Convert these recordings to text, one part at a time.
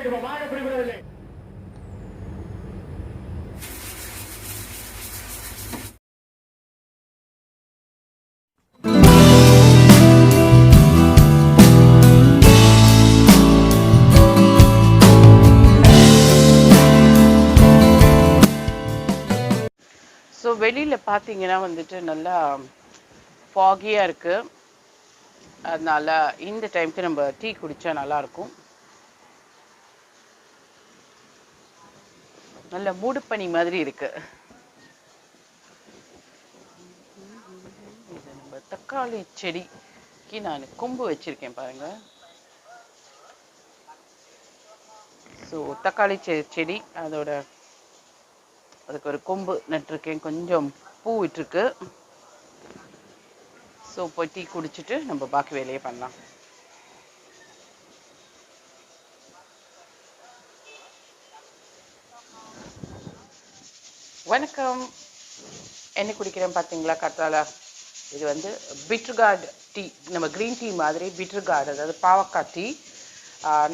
So வெளியில் பார்த்தீங்கன்னா வந்துட்டு நல்லா ஃபாகியாக இருக்குது. அதனால இந்த டைமுக்கு நம்ம டீ குடித்தா நல்லாயிருக்கும். நல்ல மூடுப்பனி மாதிரி இருக்குது. இது நம்ம தக்காளி செடிக்கு நான் கொம்பு வச்சுருக்கேன் பாருங்கள். ஸோ தக்காளி செடி அதுக்கு ஒரு கொம்பு நட்டிருக்கேன், கொஞ்சம் பூ விட்டுருக்கு. ஸோ போய் டீ குடிச்சிட்டு நம்ம பாக்கி வேலையை பண்ணலாம். வணக்கம். என்ன குடிக்கிறேன் பார்த்தீங்களா கத்தால? இது வந்து பீட்ருகார்டு டீ, நம்ம க்ரீன் டீ மாதிரி பீட்ருகார்டு, அதாவது பாவக்காய் டீ.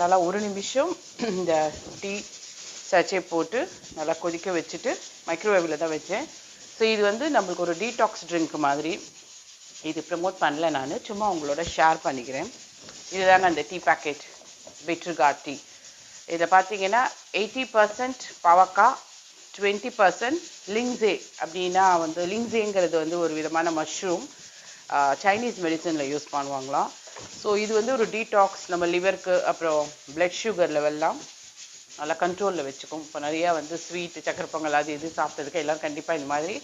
நல்லா ஒரு நிமிஷம் இந்த டீ சர்ச்சை போட்டு நல்லா கொதிக்க வச்சுட்டு மைக்ரோவேவில் தான் வச்சேன். ஸோ இது வந்து நம்மளுக்கு ஒரு டீடாக்ஸ் ட்ரிங்க் மாதிரி. இது ப்ரமோட் பண்ணல, நான் சும்மா உங்களோட ஷேர் பண்ணிக்கிறேன். இதுதாங்க அந்த டீ பேக்கெட் பீட்ருகார்டு டீ. இதில் பார்த்தீங்கன்னா 80% பாவக்காய், 20% லிங்ஸே. அப்படின்னா வந்து லிங்ஸேங்கிறது வந்து ஒரு விதமான மஷ்ரூம், சைனீஸ் மெடிசனில் யூஸ் பண்ணுவாங்களாம். ஸோ இது வந்து ஒரு டீடாக்ஸ், நம்ம லிவருக்கு அப்புறம் பிளட் சுகர் லெவல்லாம் நல்லா கண்ட்ரோலில் வச்சுக்கும். இப்போ நிறையா வந்து ஸ்வீட்டு, சக்கரை பொங்கல் அது இது சாப்பிட்டதுக்கு எல்லோரும் கண்டிப்பாக இந்த மாதிரி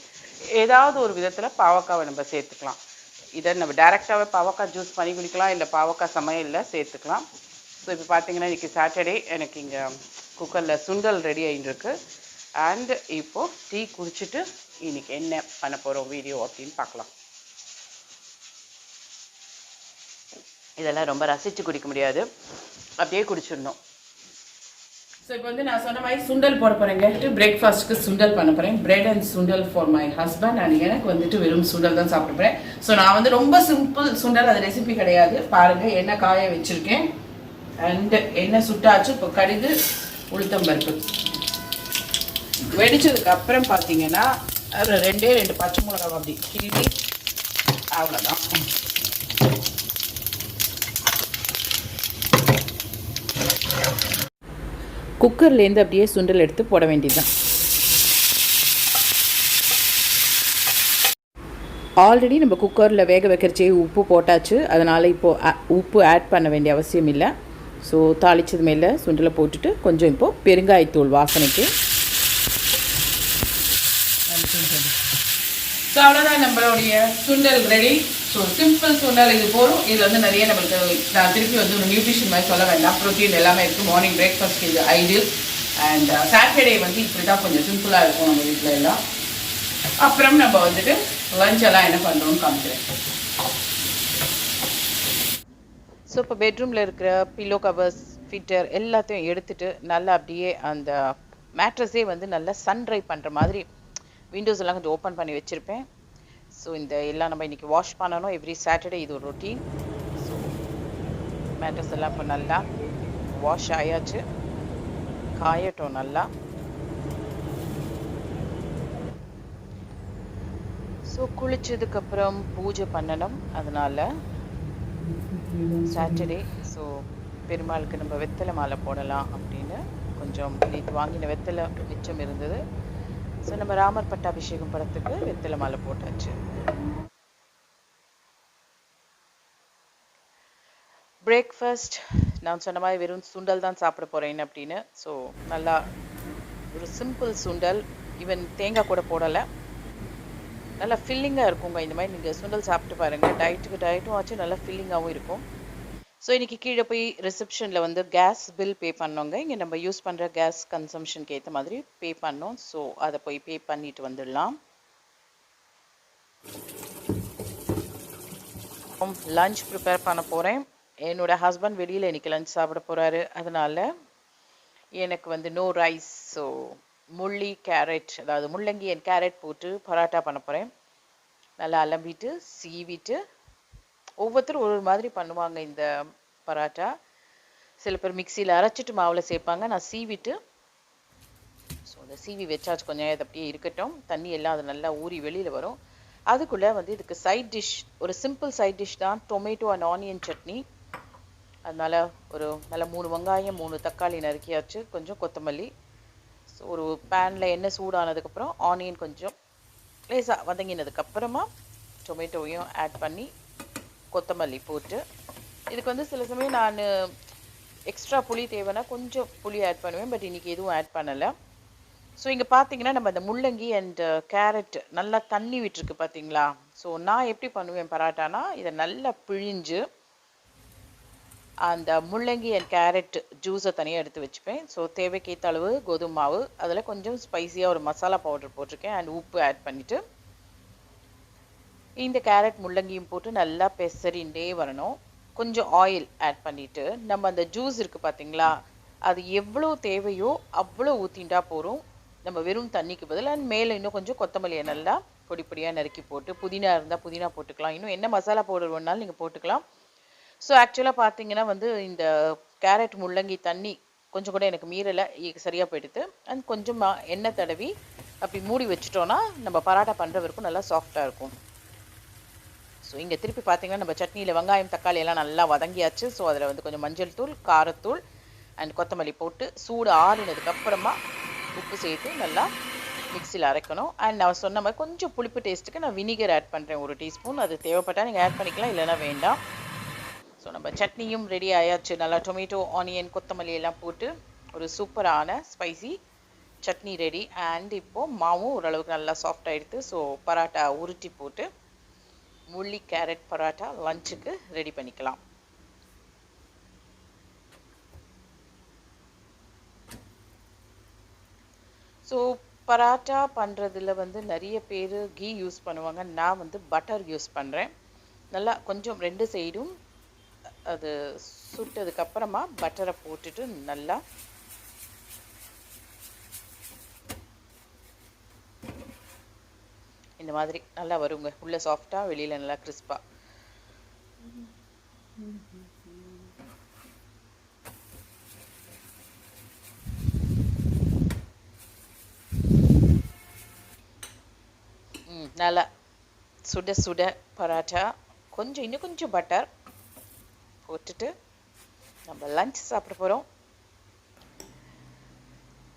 ஏதாவது ஒரு விதத்தில் பாவக்காவை நம்ம சேர்த்துக்கலாம். இதை நம்ம டேரெக்டாகவே பாவக்காய் ஜூஸ் பண்ணி குடிக்கலாம், இல்லை பாவக்காய் சமையலில் சேர்த்துக்கலாம். ஸோ இப்போ பார்த்தீங்கன்னா இன்றைக்கி சாட்டர்டே, எனக்கு இங்கே குக்கரில் சுண்டல் ரெடி ஆகிட்டுருக்கு. அண்ட் இப்போது டீ குடிச்சிட்டு இன்றைக்கி என்ன பண்ண போகிறோம் வீடியோ அப்படின்னு பார்க்கலாம். இதெல்லாம் ரொம்ப ரசித்து குடிக்க முடியாது, அப்படியே குடிச்சிடணும். ஸோ இப்போ வந்து நான் சொன்ன மாதிரி சுண்டல் போட போகிறேங்க. பிரேக்ஃபாஸ்ட்டுக்கு சுண்டல் பண்ண போகிறேன். Bread and sundal for my husband. And எனக்கு வந்துட்டு வெறும் சுண்டல் தான் சாப்பிட போகிறேன். ஸோ நான் வந்து ரொம்ப சிம்பிள் சுண்டல், அது ரெசிபி கிடையாது. பாருங்கள், எண்ணெய் காய வச்சுருக்கேன். அண்ட் எண்ணெய் சுட்டாச்சு. இப்போ கடுகு, உளுத்தம்பருப்பு வெடிச்சதுக்கு அப்புறம் பார்த்தீங்கன்னா 2 பச்சை மிளகாய் அப்படி கிள்ளி, அவ்வளோதான். குக்கர்லேருந்து அப்படியே சுண்டல் எடுத்து போட வேண்டியதுதான். ஆல்ரெடி நம்ம குக்கரில் வேக வைக்கிறச்சே உப்பு போட்டாச்சு, அதனால் இப்போது உப்பு ஆட் பண்ண வேண்டிய அவசியம் இல்லை. ஸோ தாளித்தது மேலே சுண்டலை போட்டுட்டு கொஞ்சம் இப்போது பெருங்காயத்தூள் வாசனைக்கு. ஸோ அவ்வளோதான், நம்மளுடைய சுண்டல் ரெடி. ஸோ சிம்பிள் சுண்டல் இது போதும். இதில் வந்து நிறைய நம்மளுக்கு, நான் திருப்பி வந்து ஒரு நியூட்ரிஷன் மாதிரி சொல்ல வேண்டாம், ப்ரோட்டீன் எல்லாமே இருக்குது. மார்னிங் பிரேக்ஃபாஸ்ட் இது ஐடியல். அண்ட் சாட்டர்டே வந்து இப்படி தான் கொஞ்சம் சிம்பிளாக இருக்கும் நம்ம வீட்டில் எல்லாம். அப்புறம் நம்ம வந்துட்டு லஞ்ச் எல்லாம் என்ன பண்ணுறோம்னு காமிக்கிறேன். ஸோ இப்போ பெட்ரூமில் இருக்கிற பில்லோ கவர்ஸ், ஃபிட்டர் எல்லாத்தையும் எடுத்துகிட்டு நல்லா அப்படியே அந்த மேட்ரஸே வந்து நல்லா சன் ட்ரை பண்ணுற மாதிரி விண்டோஸ் எல்லாம் கொஞ்சம் ஓப்பன் பண்ணி வச்சுருப்பேன். ஸோ இந்த எல்லாம் நம்ம இன்றைக்கி வாஷ் பண்ணணும் எவ்ரி சாட்டர்டே, இது ஒரு ரொட்டீன். ஸோ மேட்ரஸ் எல்லாம் இப்போ நல்லா வாஷ் ஆயாச்சு, காயட்டும் நல்லா. ஸோ குளிச்சதுக்கப்புறம் பூஜை பண்ணணும், அதனால் சாட்டர்டே. ஸோ பெருமாளுக்கு நம்ம வெத்தலை மாலை போடலாம் அப்படின்னு கொஞ்சம் நேற்று வாங்கின வெத்தலை மிச்சம் இருந்தது. ஸோ நம்ம ராமர் பட்டாபிஷேகம் படத்துக்கு வெத்தலை மாலை போட்டாச்சு. பிரேக்ஃபாஸ்ட் நான் சொன்ன மாதிரி வெறும் சுண்டல் தான் சாப்பிட போகிறேன் அப்படின்னு. ஸோ நல்லா ஒரு சிம்பிள் சுண்டல், ஈவன் தேங்காய் கூட போடலை. நல்லா ஃபில்லிங்காக இருக்குங்க. இந்த மாதிரி நீங்கள் சுண்டல் சாப்பிட்டு பாருங்கள், டயட்டும் ஆச்சு, நல்லா ஃபில்லிங்காகவும் இருக்கும். ஸோ இன்றைக்கி கீழே போய் ரிசப்ஷனில் வந்து கேஸ் பில் பே பண்ணோங்க. இங்கே நம்ம யூஸ் பண்ணுற கேஸ் கன்சம்ஷனுக்கு ஏற்ற மாதிரி பே பண்ணோம். ஸோ அதை போய் பே பண்ணிட்டு வந்துடலாம். லஞ்ச் ப்ரிப்பேர் பண்ண போகிறேன். என்னோடய ஹஸ்பண்ட் வெளியில் இன்றைக்கி லஞ்ச் சாப்பிட போகிறாரு, அதனால் எனக்கு வந்து நோ ரைஸ். ஸோ முள்ளங்கி அண்ட் கேரட் போட்டு பரோட்டா பண்ண போகிறேன். நல்லா அலம்பிட்டு சீவிட்டு, ஒவ்வொருத்தரும் ஒரு மாதிரி பண்ணுவாங்க இந்த பரோட்டா. சில பேர் மிக்சியில் அரைச்சிட்டு மாவில் சேர்ப்பாங்க. நான் சீவிட்டு ஸோ அந்த சீவி வச்சாச்சு. கொஞ்சம் அது அப்படியே இருக்கட்டும். தண்ணி எல்லாம் அது நல்லா ஊறி வெளியில் வரும். அதுக்குள்ளே வந்து இதுக்கு சைட் டிஷ், ஒரு சிம்பிள் சைட் டிஷ் தான், டொமேட்டோ அண்ட் ஆனியன் சட்னி. அதனால் ஒரு நல்ல 3 வெங்காயம் 3 தக்காளி நறுக்கியாச்சு, கொஞ்சம் கொத்தமல்லி. ஸோ ஒரு பேனில் எண்ணெய் சூடானதுக்கப்புறம் ஆனியன் கொஞ்சம் லேசாக வதங்கினதுக்கப்புறமா டொமேட்டோவையும் ஆட் பண்ணி கொத்தமல்லி போட்டு, இதுக்கு வந்து சில சமயம் நான் எக்ஸ்ட்ரா புளி தேவைன்னா கொஞ்சம் புளி ஆட் பண்ணுவேன். பட் இன்றைக்கி எதுவும் ஆட் பண்ணலை. ஸோ இங்கே பார்த்தீங்கன்னா நம்ம இந்த முள்ளங்கி அண்ட் கேரட் நல்லா தண்ணி விட்டுருக்கு பார்த்தீங்களா. ஸோ நான் எப்படி பண்ணுவேன் பராட்டானா, இதை நல்லா பிழிஞ்சு அந்த முள்ளங்கி அண்ட் கேரட் ஜூஸை தனியாக எடுத்து வச்சுப்பேன். ஸோ தேவைக்கேற்ற அளவு கோதுமை மாவு, அதில் கொஞ்சம் ஸ்பைஸியாக ஒரு மசாலா பவுடர் போட்டிருக்கேன் அண்ட் உப்பு ஆட் பண்ணிவிட்டு இந்த கேரட் முள்ளங்கியும் போட்டு நல்லா பெசரிண்டே வரணும். கொஞ்சம் ஆயில் ஆட் பண்ணிவிட்டு நம்ம அந்த ஜூஸ் இருக்குது பார்த்தீங்களா, அது எவ்வளோ தேவையோ அவ்வளோ ஊற்றிண்டா போகிறோம். நம்ம வெறும் தண்ணிக்கு பதில் அண்ட் மேலே இன்னும் கொஞ்சம் கொத்தமல்லியை நல்லா பொடி பொடியாக நறுக்கி போட்டு, புதினா இருந்தால் புதினா போட்டுக்கலாம், இன்னும் என்ன மசாலா பவுடர் வேணாலும் நீங்கள் போட்டுக்கலாம். ஸோ ஆக்சுவலாக பார்த்தீங்கன்னா வந்து இந்த கேரட் முள்ளங்கி தண்ணி கொஞ்சம் கூட எனக்கு மீறலை, சரியாக போயிடுது. அண்ட் கொஞ்சம் எண்ணெய் தடவி அப்படி மூடி வச்சுட்டோன்னா நம்ம பராட்டா பண்ணுற வரைக்கும் நல்லா சாஃப்டாக இருக்கும். ஸோ இங்கே திருப்பி பார்த்தீங்கன்னா நம்ம சட்னியில் வெங்காயம் தக்காளி எல்லாம் நல்லா வதங்கியாச்சு. ஸோ அதில் வந்து கொஞ்சம் மஞ்சள் தூள், காரத்தூள் அண்ட் கொத்தமல்லி போட்டு சூடு ஆறினதுக்கப்புறமா உப்பு சேர்த்து நல்லா மிக்சியில் அரைக்கணும். அண்ட் நான் சொன்ன மாதிரி கொஞ்சம் புளிப்பு டேஸ்ட்டுக்கு நான் வினிகர் ஆட் பண்ணுறேன் 1 டீஸ்பூன். அது தேவைப்பட்டால் நீங்கள் ஆட் பண்ணிக்கலாம், இல்லைன்னா வேண்டாம். ஸோ நம்ம சட்னியும் ரெடி ஆயாச்சு. நல்லா டொமேட்டோ ஆனியன் கொத்தமல்லி எல்லாம் போட்டு ஒரு சூப்பரான ஸ்பைசி சட்னி ரெடி. அண்ட் இப்போது மாவும் ஓரளவுக்கு நல்லா சாஃப்ட் ஆகிடுது. ஸோ பராட்டா உருட்டி போட்டு முள்ளி கேரட் பராட்டா லஞ்சுக்கு ரெடி பண்ணிக்கலாம். ஸோ பராட்டா பண்ணுறதுல வந்து நிறைய பேர் கீ யூஸ் பண்ணுவாங்க. நான் வந்து பட்டர் யூஸ் பண்ணுறேன். நல்லா கொஞ்சம் 2 சைடும் அது சுட்டதுக்கப்புறமா பட்டரை போட்டுட்டு நல்லா இந்த மாதிரி நல்லா வருங்க. உள்ள சாஃப்டாக, வெளியில் நல்லா கிறிஸ்பாக. நல்லா சுட சுட பராட்டா, கொஞ்சம் இன்னும் கொஞ்சம் பட்டர் போட்டுட்டு நம்ம லஞ்ச் சாப்பிட போகிறோம்.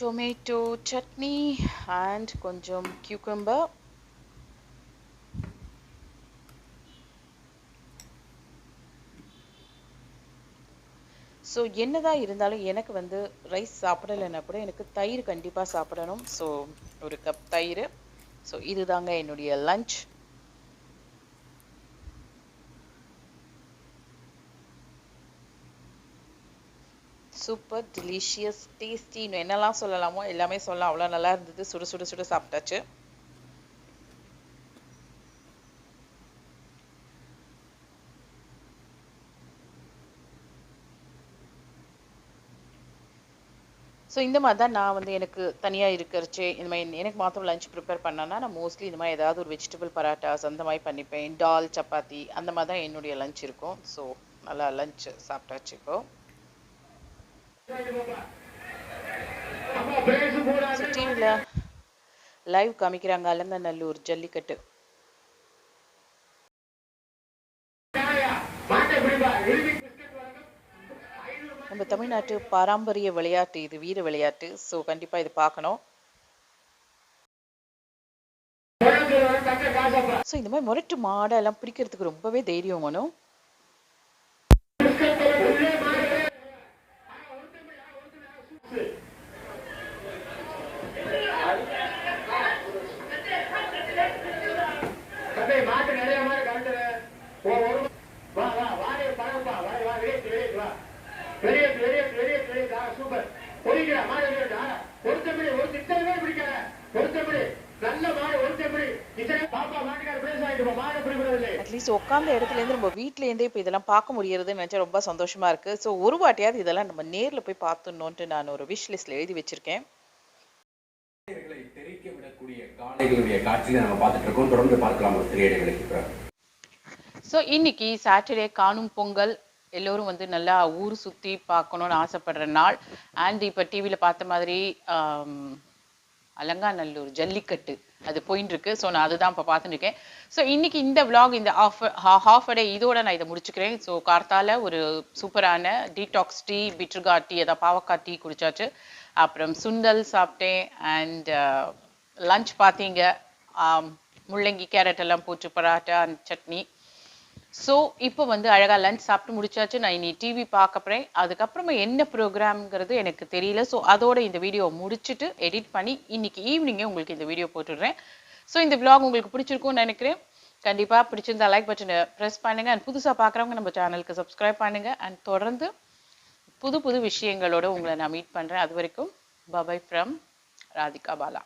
டொமேட்டோ சட்னி அண்ட் கொஞ்சம் கியூக்கம்பர். ஸோ என்னதான் இருந்தாலும் எனக்கு வந்து ரைஸ் சாப்பிடலைன்னா கூட எனக்கு தயிர் கண்டிப்பாக சாப்பிடணும். ஸோ 1 கப் தயிர். ஸோ இதுதாங்க என்னுடைய லஞ்ச். சூப்பர் டெலிஷியஸ் டேஸ்டி, இன்னும் என்னெல்லாம் சொல்லலாமோ எல்லாமே சொல்லலாம். அவ்வளோ நல்லா இருந்தது. சுட சுட சுட சாப்பிட்டாச்சு. ஸோ இந்த மாதிரி தான் நான் வந்து எனக்கு தனியாக இருக்கிறச்சே இந்த மாதிரி எனக்கு மாத்திரம் லஞ்ச் ப்ரிப்பேர் பண்ணேன்னா நான் மோஸ்ட்லி இந்த மாதிரி ஏதாவது ஒரு வெஜிடபிள் பராட்டாஸ் அந்த மாதிரி பண்ணிப்பேன். டால் சப்பாத்தி அந்த மாதிரி தான் என்னுடைய லஞ்ச் இருக்கும். ஸோ நல்லா லஞ்ச் சாப்பிட்டாச்சு. இப்போ டிவியில் லைவ் காமிக்கிறாங்க அலங்கநல்லூர் ஜல்லிக்கட்டு. நம்ம தமிழ்நாட்டு பாரம்பரிய விளையாட்டு இது, வீர விளையாட்டு. ஸோ கண்டிப்பாக இது பார்க்கணும். ஸோ இந்த மாதிரி முரட்டு மாடெல்லாம் பிடிக்கிறதுக்கு ரொம்பவே தைரியம் வேணும். அட்லீஸ்ட் உட்கார்ந்த இடத்துல இருந்து நம்ம வீட்ல இருந்தே இப்போ இதெல்லாம் பார்க்க முடியறதுன்னு நினைச்சா ரொம்ப சந்தோஷமா இருக்கு. ஸோ ஒரு வாட்டியாவது இதெல்லாம் நம்ம நேர்ல போய் பார்த்துடணும்ட்டு நான் ஒரு விஷ் லிஸ்ட்ல எழுதி வச்சிருக்கேன். ஸோ இன்னைக்கு சாட்டர்டே காணும் பொங்கல் எல்லோரும் வந்து நல்லா ஊர் சுற்றி பார்க்கணுன்னு ஆசைப்படுற நாள். அண்ட் இப்போ டிவியில் பார்த்த மாதிரி அலங்காநல்லூர் ஜல்லிக்கட்டு அது போயின்னு இருக்கு. ஸோ நான் அதுதான் இப்போ பார்த்துட்டு இருக்கேன். ஸோ இன்னைக்கு இந்த vlog இந்த ஹாஃப் டே இதோட நான் இதை முடிச்சுக்கிறேன். ஸோ கார்த்தால ஒரு சூப்பரான டீடாக்ஸ் டீ, பிட்ருகாட் டீ, அதாவது பாவக்காய் டீ குடிச்சாச்சு. அப்புறம் சுண்டல் சாப்பிட்டேன். அண்ட் லஞ்ச் பார்த்தீங்க, முள்ளங்கி கேரட் எல்லாம் போட்டு பராட்டா அண்ட் சட்னி. ஸோ இப்போ வந்து அழகாக லஞ்ச் சாப்பிட்டு முடிச்சாச்சு. நான் இனி டிவி பார்க்க போகிறேன். அதுக்கப்புறமா என்ன ப்ரோக்ராம்ங்கிறது எனக்கு தெரியல. ஸோ அதோட இந்த வீடியோ முடிச்சுட்டு எடிட் பண்ணி இன்னைக்கு ஈவினிங்கே உங்களுக்கு இந்த வீடியோ போட்டுடுறேன். ஸோ இந்த vlog உங்களுக்கு பிடிச்சிருக்கும்னு நினைக்கிறேன். கண்டிப்பாக பிடிச்சிருந்தா லைக் பட்டனை ப்ரெஸ் பண்ணுங்கள். அண்ட் புதுசாக பார்க்குறவங்க நம்ம சேனலுக்கு சப்ஸ்கிரைப் பண்ணுங்கள். அண்ட் தொடர்ந்து புது புது விஷயங்களோட உங்களை நான் மீட் பண்ணுறேன். அது வரைக்கும் பபாய் ஃப்ரம் ராதிகா பாலா.